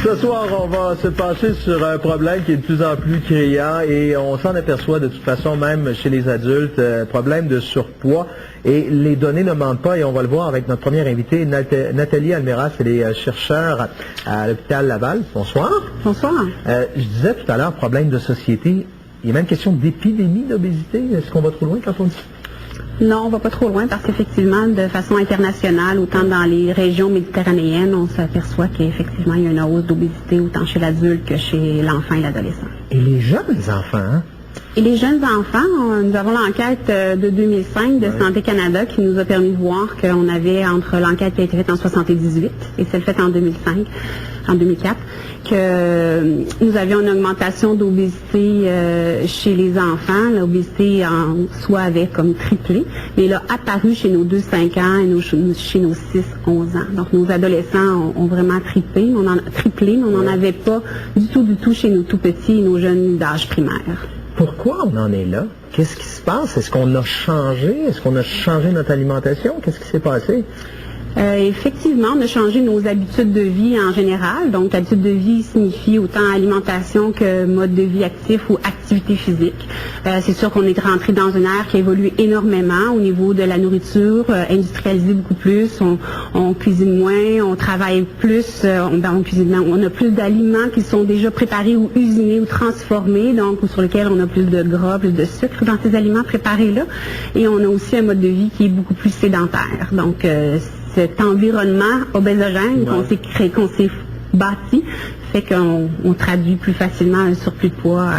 Ce soir, on va se pencher sur un problème qui est de plus en plus criant et on s'en aperçoit de toute façon même chez les adultes, problème de surpoids. Et les données ne mentent pas et on va le voir avec notre première invitée, Nathalie Almeras, elle est chercheure à l'hôpital Laval. Bonsoir. Bonsoir. Je disais tout à l'heure, problème de société. Il y a même question d'épidémie d'obésité. Est-ce qu'on va trop loin quand on dit? Non, on va pas trop loin parce qu'effectivement, de façon internationale, autant dans les régions méditerranéennes, on s'aperçoit qu'effectivement, il y a une hausse d'obésité autant chez l'adulte que chez l'enfant et l'adolescent. Et les jeunes enfants, hein? Et les jeunes enfants, nous avons l'enquête de 2005 de Santé Canada qui nous a permis de voir qu'on avait, entre l'enquête qui a été faite en 78 et celle faite en 2004, que nous avions une augmentation d'obésité chez les enfants. L'obésité en soi avait comme triplé, mais elle a apparu chez nos 2-5 ans et chez nos 6-11 ans. Donc nos adolescents ont vraiment triplé, mais on n'en avait pas du tout chez nos tout petits et nos jeunes d'âge primaire. Pourquoi on en est là? Qu'est-ce qui se passe? Est-ce qu'on a changé? Est-ce qu'on a changé notre alimentation? Qu'est-ce qui s'est passé? Effectivement, on a changé nos habitudes de vie en général. Donc, habitude de vie signifie autant alimentation que mode de vie actif ou activité physique. C'est sûr qu'on est rentré dans une ère qui a évolué énormément au niveau de la nourriture, industrialisée beaucoup plus. On cuisine moins, on travaille plus, on cuisine moins. On a plus d'aliments qui sont déjà préparés ou usinés ou transformés, donc sur lesquels on a plus de gras, plus de sucre dans ces aliments préparés-là. Et on a aussi un mode de vie qui est beaucoup plus sédentaire. Donc, cet environnement obésogène qu'on s'est créé, qu'on s'est bâti, fait qu'on traduit plus facilement un surplus de poids.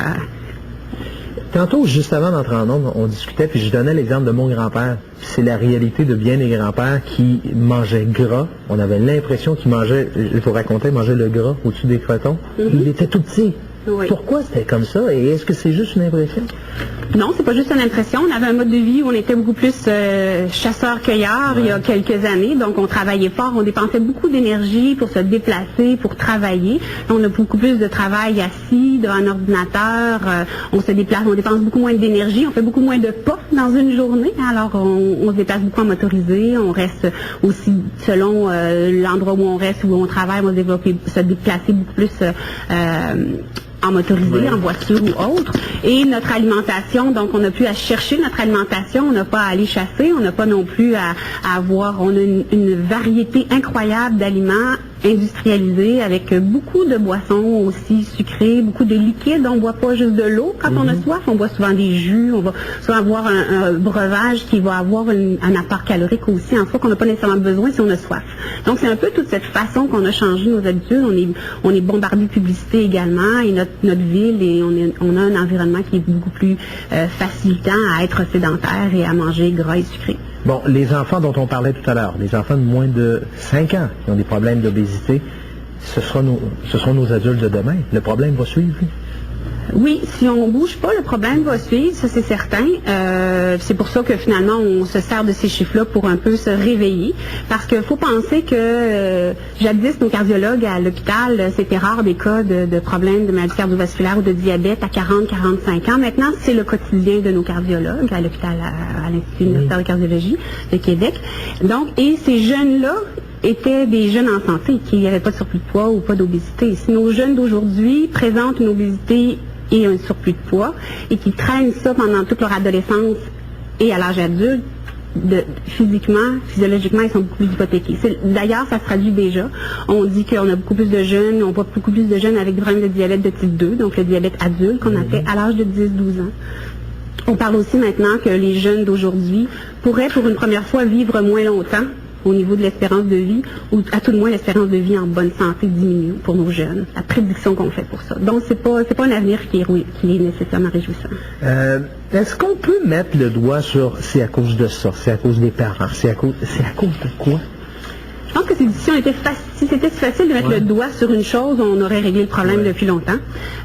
Tantôt, juste avant d'entrer en ondes, on discutait, puis je donnais l'exemple de mon grand-père. C'est la réalité de bien des grands-pères qui mangeaient gras. On avait l'impression qu'il mangeait, il faut raconter, il mangeait le gras au-dessus des crotons. Il était tout petit. Oui. Pourquoi c'était comme ça? Et est-ce que c'est juste une impression? Non, c'est pas juste une impression. On avait un mode de vie où on était beaucoup plus chasseurs-cueilleurs il y a quelques années. Donc, on travaillait fort, on dépensait beaucoup d'énergie pour se déplacer, pour travailler. On a beaucoup plus de travail assis devant un ordinateur. On se déplace, on dépense beaucoup moins d'énergie. On fait beaucoup moins de pas dans une journée. Alors, on se déplace beaucoup en motorisé. On reste aussi, selon l'endroit où on reste, où on travaille, on va se déplacer beaucoup plus en motorisé, en voiture ou autre. Et notre alimentation, donc on n'a plus à chercher notre alimentation, on n'a pas à aller chasser, on n'a pas non plus à avoir, on a une variété incroyable d'aliments industrialisés avec beaucoup de boissons aussi sucrées, beaucoup de liquides. On ne boit pas juste de l'eau quand on a soif, on boit souvent des jus, on va souvent avoir un breuvage qui va avoir un apport calorique aussi en soi qu'on n'a pas nécessairement besoin si on a soif. Donc c'est un peu toute cette façon qu'on a changé nos habitudes. On est bombardé de publicité également et notre ville, et on a un environnement qui est beaucoup plus facilitant à être sédentaire et à manger gras et sucré. Bon, les enfants dont on parlait tout à l'heure, les enfants de moins de 5 ans qui ont des problèmes d'obésité, ce seront nos adultes de demain. Le problème va suivre, lui. Oui, si on ne bouge pas, le problème va suivre, ça c'est certain. C'est pour ça que finalement on se sert de ces chiffres-là pour un peu se réveiller. Parce qu'il faut penser que jadis, nos cardiologues à l'hôpital, c'était rare des cas de problèmes de maladie cardiovasculaire ou de diabète à 40-45 ans. Maintenant, c'est le quotidien de nos cardiologues à l'hôpital, à l'Institut universitaire de cardiologie de Québec. Donc, et ces jeunes-là étaient des jeunes en santé qui n'avaient pas de surplus de poids ou pas d'obésité. Si nos jeunes d'aujourd'hui présentent une obésité et un surplus de poids, et qui traînent ça pendant toute leur adolescence et à l'âge adulte, physiquement, physiologiquement, ils sont beaucoup plus hypothéqués. D'ailleurs, ça se traduit déjà. On dit qu'on a beaucoup plus de jeunes, on voit beaucoup plus de jeunes avec des problèmes de diabète de type 2, donc le diabète adulte qu'on a fait à l'âge de 10-12 ans. On parle aussi maintenant que les jeunes d'aujourd'hui pourraient pour une première fois vivre moins longtemps au niveau de l'espérance de vie, ou à tout le moins l'espérance de vie en bonne santé diminue pour nos jeunes. La prédiction qu'on fait pour ça. Donc, c'est pas un avenir qui est nécessairement réjouissant. Est-ce qu'on peut mettre le doigt sur c'est à cause de ça, c'est à cause des parents, c'est à cause de quoi? Je pense que si c'était si facile de mettre le doigt sur une chose, on aurait réglé le problème depuis longtemps.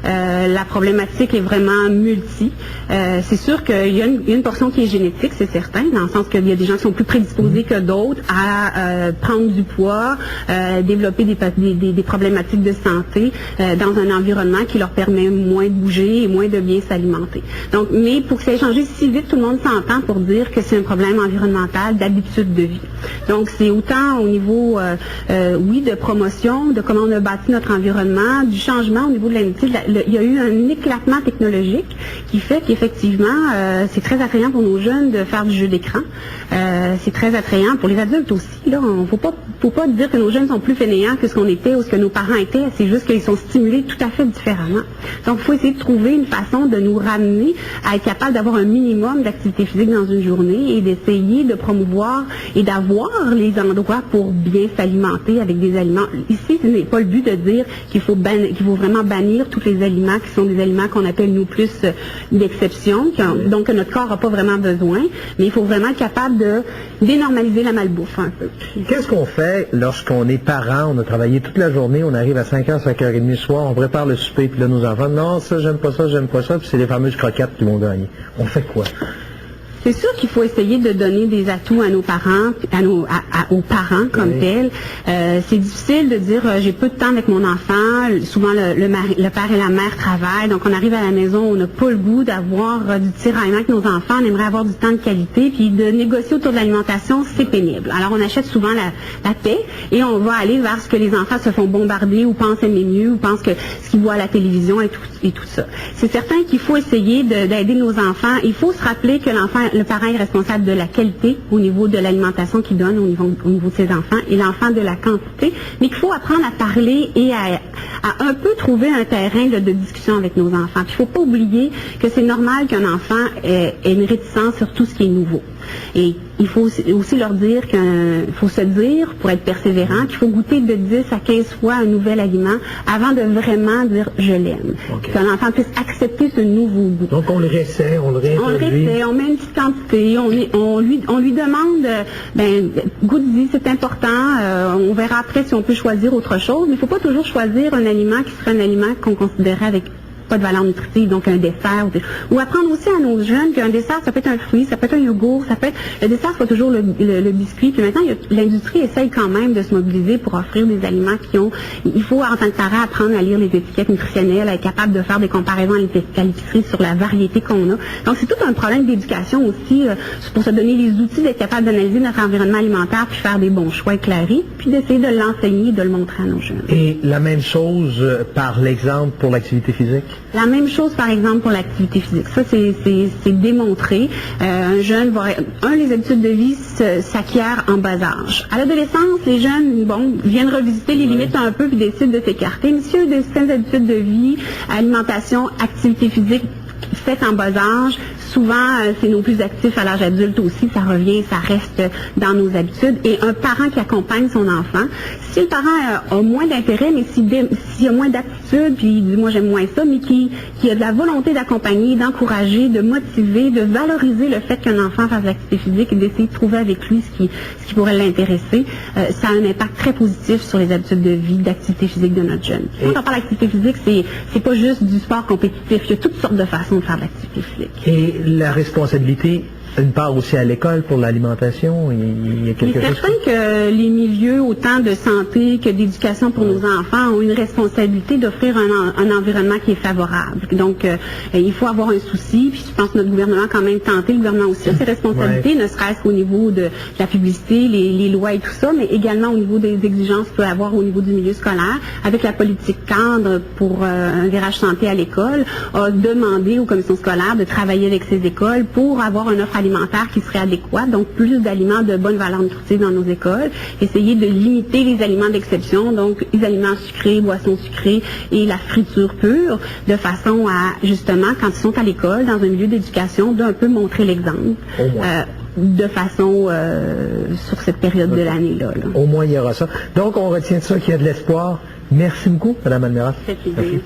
La problématique est vraiment multi. C'est sûr qu'il y a une portion qui est génétique, c'est certain, dans le sens qu'il y a des gens qui sont plus prédisposés que d'autres à prendre du poids, développer des problématiques de santé dans un environnement qui leur permet moins de bouger et moins de bien s'alimenter. Donc, mais pour que ça ait changé si vite, tout le monde s'entend pour dire que c'est un problème environnemental d'habitude de vie. Donc, c'est autant au niveau, oui, suivi, de promotion, de comment on a bâti notre environnement, du changement au niveau de l'industrie. Il y a eu un éclatement technologique qui fait qu'effectivement, c'est très attrayant pour nos jeunes de faire du jeu d'écran. C'est très attrayant pour les adultes aussi. Là, faut pas dire que nos jeunes sont plus fainéants que ce qu'on était ou ce que nos parents étaient. C'est juste qu'ils sont stimulés tout à fait différemment. Donc, il faut essayer de trouver une façon de nous ramener à être capable d'avoir un minimum d'activité physique dans une journée et d'essayer de promouvoir et d'avoir les endroits pour bien s'alimenter avec des aliments. Ici, ce n'est pas le but de dire qu'il faut vraiment bannir tous les aliments qui sont des aliments qu'on appelle nous plus d'exception, donc que notre corps n'a pas vraiment besoin, mais il faut vraiment être capable de dénormaliser la malbouffe un peu. Qu'est-ce qu'on fait lorsqu'on est parent, on a travaillé toute la journée, on arrive à 5h, 5h30 le soir, on prépare le souper, puis là nos enfants, non, ça j'aime pas ça, puis c'est les fameuses croquettes qui vont gagner. On fait quoi? C'est sûr qu'il faut essayer de donner des atouts à nos parents, aux parents comme tels. C'est difficile de dire j'ai peu de temps avec mon enfant. Souvent le père et la mère travaillent, donc on arrive à la maison, on n'a pas le goût d'avoir du tiraillement avec nos enfants. On aimerait avoir du temps de qualité, puis de négocier autour de l'alimentation, c'est pénible. Alors on achète souvent la paix et on va aller vers ce que les enfants se font bombarder ou pensent aimer mieux ou pensent que ce qu'ils voient à la télévision et tout ça. C'est certain qu'il faut essayer d'aider nos enfants. Il faut se rappeler que le parent est responsable de la qualité au niveau de l'alimentation qu'il donne au niveau de ses enfants et l'enfant de la quantité, mais qu'il faut apprendre à parler et à un peu trouver un terrain de discussion avec nos enfants. Puis il ne faut pas oublier que c'est normal qu'un enfant ait une réticence sur tout ce qui est nouveau. Et il faut aussi leur dire qu'il faut se dire, pour être persévérant, qu'il faut goûter de 10 à 15 fois un nouvel aliment avant de vraiment dire « je l'aime ». Okay. Qu'un enfant puisse accepter ce nouveau goût. Donc on le réessaie, on le réintroduit. On met une petite quantité, on lui demande goûte-y, c'est important, on verra après si on peut choisir autre chose, mais il ne faut pas toujours choisir un aliment qui serait un aliment qu'on considérait avec pas de valeur nutritive, donc un dessert. Ou apprendre aussi à nos jeunes qu'un dessert, ça peut être un fruit, ça peut être un yogourt, ça peut être... Le dessert, c'est pas toujours le biscuit. Puis maintenant, l'industrie essaye quand même de se mobiliser pour offrir des aliments qui ont... Il faut, en tant que parent, apprendre à lire les étiquettes nutritionnelles, à être capable de faire des comparaisons à l'épicerie sur la variété qu'on a. Donc, c'est tout un problème d'éducation aussi, pour se donner les outils d'être capable d'analyser notre environnement alimentaire, puis faire des bons choix éclairés, puis d'essayer de l'enseigner, de le montrer à nos jeunes. Et la même chose par l'exemple pour l'activité physique? La même chose, par exemple, pour l'activité physique. Ça, c'est démontré. Un jeune les habitudes de vie s'acquièrent en bas âge. À l'adolescence, les jeunes, viennent revisiter les limites un peu puis décident de s'écarter. Mais s'il y a de certaines habitudes de vie, alimentation, activité physique faites en bas âge, souvent, c'est nos plus actifs à l'âge adulte aussi, ça revient, ça reste dans nos habitudes. Et un parent qui accompagne son enfant, si le parent a moins d'intérêt, mais s'il a moins d'aptitude, puis il dit moi j'aime moins ça, mais qui a de la volonté d'accompagner, d'encourager, de motiver, de valoriser le fait qu'un enfant fasse l'activité physique et d'essayer de trouver avec lui ce qui pourrait l'intéresser, ça a un impact très positif sur les habitudes de vie, d'activité physique de notre jeune. Quand on parle d'activité physique, c'est pas juste du sport compétitif, il y a toutes sortes de façons de faire de l'activité physique. Et la responsabilité, une part aussi à l'école pour l'alimentation, il y a quelque chose. C'est certain que les milieux, autant de santé que d'éducation pour nos enfants, ont une responsabilité d'offrir un environnement qui est favorable. Donc, il faut avoir un souci, puis je pense que notre gouvernement a quand même tenté, le gouvernement aussi a ses responsabilités, ne serait-ce qu'au niveau de la publicité, les lois et tout ça, mais également au niveau des exigences qu'il peut y avoir au niveau du milieu scolaire, avec la politique cadre pour un virage santé à l'école, a demandé aux commissions scolaires de travailler avec ces écoles pour avoir une offre alimentaire qui serait adéquate, donc plus d'aliments de bonne valeur nutritive dans nos écoles, essayer de limiter les aliments d'exception, donc les aliments sucrés, boissons sucrées et la friture pure, de façon à, justement, quand ils sont à l'école, dans un milieu d'éducation, d'un peu montrer l'exemple. De façon sur cette période de l'année-là. Au moins, il y aura ça. Donc, on retient de ça qu'il y a de l'espoir. Merci beaucoup, Mme Almeras. C'est plaisir.